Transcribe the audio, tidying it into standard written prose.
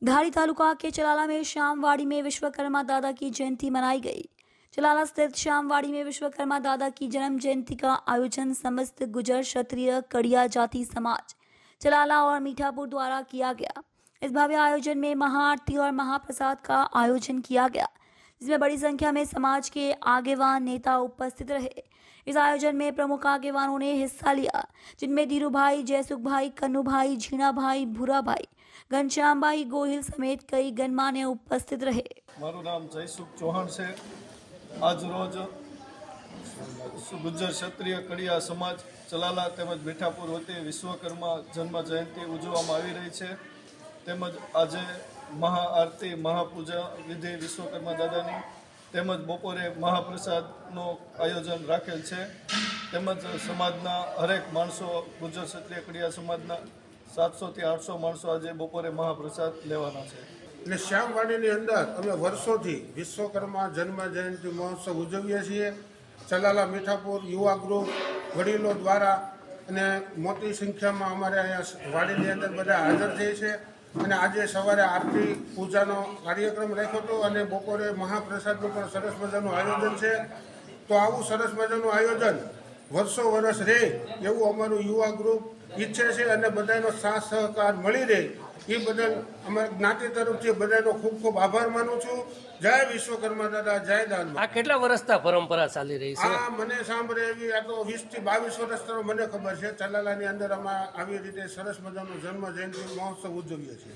धारी तालुका के चलाला में श्यामवाड़ी में विश्वकर्मा दादा की जयंती मनाई गई। चलाला स्थित श्यामवाड़ी में विश्वकर्मा दादा की जन्म जयंती का आयोजन समस्त गुजर क्षत्रिय कड़िया जाति समाज चलाला और मीठापुर द्वारा किया गया। इस भव्य आयोजन में महाआरती और महाप्रसाद का आयोजन किया गया, जिसमें बड़ी संख्या में समाज के आगेवान नेता उपस्थित रहे। इस आयोजन में प्रमुख आगेवानों ने हिस्सा लिया, जिनमें धीरू भाई, जयसुख भाई, कन्नू भाई, झीणा भाई, भूरा भाई, घनश्याम भाई गोहिल समेत कई गणमान्य उपस्थित रहे। मारू नाम जयसुख चौहान से आज रोज गुज्जर क्षत्रिय कड़िया समाज चलाला તેમજ મીઠાપુર વતી વિશ્વકર્મા જન્મ જયંતિ ઉજવવામાં આવી રહી છે। તેમજ આજે મહાઆરતી મહાપૂજા વિધિ વિશ્વકર્મા દાદાની તેમજ બપોરે મહાપ્રસાદનું આયોજન રાખેલ છે। તેમજ સમાજના હરેક માણસો ગુજ્જર ક્ષત્રિય કડિયા સમાજના 700 થી 800 માણસો આજે બપોરે મહાપ્રસાદ લેવાના છે। અને શ્યામવાડીની અંદર અમે વર્ષોથી વિશ્વકર્મા જન્મ જયંતિ મહોત્સવ ઉજવીએ છીએ। ચલાલા મીઠાપુર યુવા ગ્રુપ વડીલો દ્વારા અને મોટી સંખ્યામાં અમારે અહીંયા વાડીની અંદર બધા હાજર થઈ છે। અને આજે સવારે આરતી પૂજાનો કાર્યક્રમ રાખ્યો હતો અને બપોરે મહાપ્રસાદનું પણ સરસ મજાનું આયોજન છે। તો આવું સરસ મજાનું આયોજન વર્ષો વર્ષ રહે એવું અમારું યુવા ગ્રુપ ઈચ્છે છે અને બધાનો સાથ સહકાર મળી રહે એ બદલ અમારા જ્ઞાતિ તરફથી બધાનો ખૂબ ખૂબ આભાર માનું છું। જય વિશ્વકર્મા દાદા, જય દાન। આ કેટલા વર્ષથી પરંપરા ચાલી રહી છે? આ મને સાંભળે એવી આ તો 20 થી 22 વર્ષથી મને ખબર છે। ચલાલાની અંદર અમે આવી રીતે સરસ મજાનો જન્મ જયંતિ મહોત્સવ ઉજવીએ છીએ।